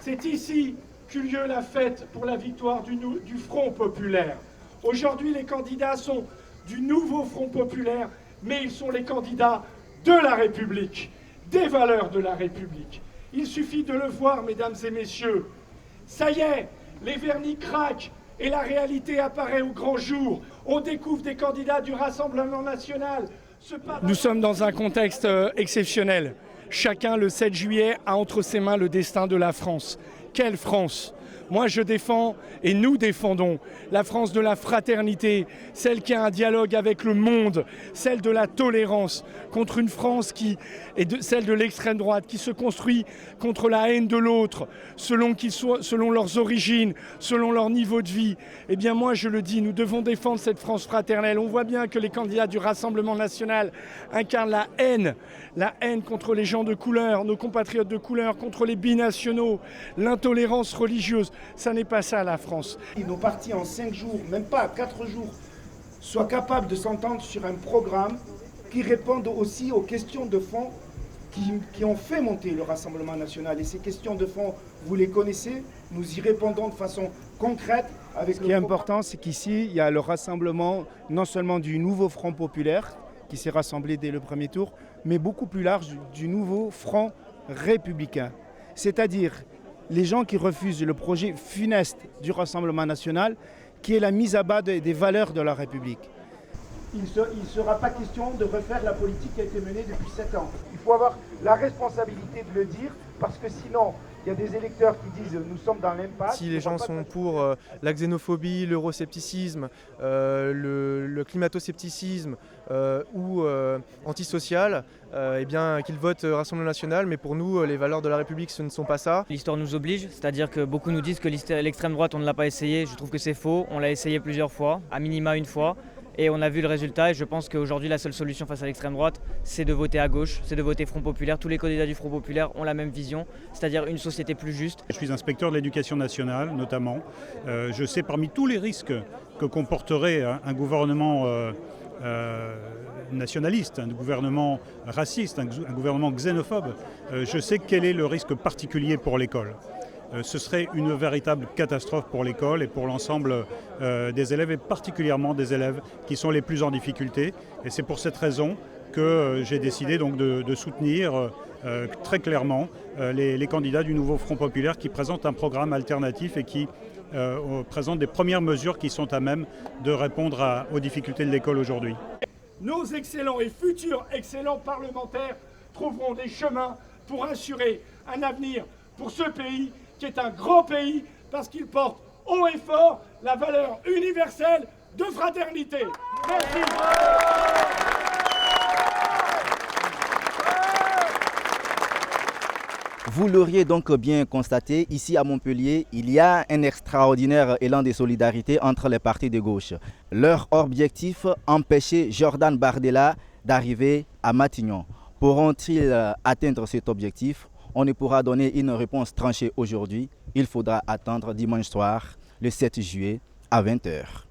C'est ici qu'eut lieu la fête pour la victoire du Front populaire. Aujourd'hui, les candidats sont du nouveau Front populaire, mais ils sont les candidats de la République, des valeurs de la République. Il suffit de le voir, mesdames et messieurs. Ça y est, les vernis craquent et la réalité apparaît au grand jour. On découvre des candidats du Rassemblement national. Nous sommes dans un contexte exceptionnel. Chacun, le 7 juillet, a entre ses mains le destin de la France. Quelle France ? Moi, je défends et nous défendons la France de la fraternité, celle qui a un dialogue avec le monde, celle de la tolérance, contre une France qui est celle de l'extrême droite, qui se construit contre la haine de l'autre, selon leurs origines, selon leur niveau de vie. Eh bien, moi, je le dis, nous devons défendre cette France fraternelle. On voit bien que les candidats du Rassemblement national incarnent la haine contre les gens de couleur, nos compatriotes de couleur, contre les binationaux, l'intolérance religieuse. Ça n'est pas ça la France. Nos partis en 5 jours, même pas 4 jours, soient capables de s'entendre sur un programme qui réponde aussi aux questions de fond qui ont fait monter le Rassemblement national. Et ces questions de fond, vous les connaissez, nous y répondons de façon concrète. Ce qui est important, c'est qu'ici, il y a le rassemblement non seulement du nouveau Front populaire, qui s'est rassemblé dès le premier tour, mais beaucoup plus large du nouveau Front républicain. C'est-à-dire les gens qui refusent le projet funeste du Rassemblement national, qui est la mise à bas des valeurs de la République. Il ne sera pas question de refaire la politique qui a été menée depuis 7 ans. Il faut avoir la responsabilité de le dire, parce que sinon, il y a des électeurs qui disent « nous sommes dans l'impasse ». Si les gens sont pour la xénophobie, l'euroscepticisme, le climato-scepticisme ou antisocial, eh bien qu'ils votent Rassemblement national, mais pour nous, les valeurs de la République, ce ne sont pas ça. L'histoire nous oblige, c'est-à-dire que beaucoup nous disent que l'extrême droite, on ne l'a pas essayé. Je trouve que c'est faux, on l'a essayé plusieurs fois, à minima une fois. Et on a vu le résultat et je pense qu'aujourd'hui la seule solution face à l'extrême droite, c'est de voter à gauche, c'est de voter Front populaire. Tous les candidats du Front populaire ont la même vision, c'est-à-dire une société plus juste. Je suis inspecteur de l'éducation nationale notamment. Je sais parmi tous les risques que comporterait un gouvernement nationaliste, un gouvernement raciste, un gouvernement xénophobe, je sais quel est le risque particulier pour l'école. Ce serait une véritable catastrophe pour l'école et pour l'ensemble des élèves, et particulièrement des élèves qui sont les plus en difficulté. Et c'est pour cette raison que j'ai décidé donc de soutenir très clairement les candidats du nouveau Front populaire qui présentent un programme alternatif et qui présentent des premières mesures qui sont à même de répondre aux difficultés de l'école aujourd'hui. Nos excellents et futurs excellents parlementaires trouveront des chemins pour assurer un avenir pour ce pays qui est un grand pays parce qu'il porte haut et fort la valeur universelle de fraternité. Merci. Vous l'auriez donc bien constaté, ici à Montpellier, il y a un extraordinaire élan de solidarité entre les partis de gauche. Leur objectif, empêcher Jordan Bardella d'arriver à Matignon. Pourront-ils atteindre cet objectif ? On ne pourra donner une réponse tranchée aujourd'hui. Il faudra attendre dimanche soir, le 7 juillet, à 20 h.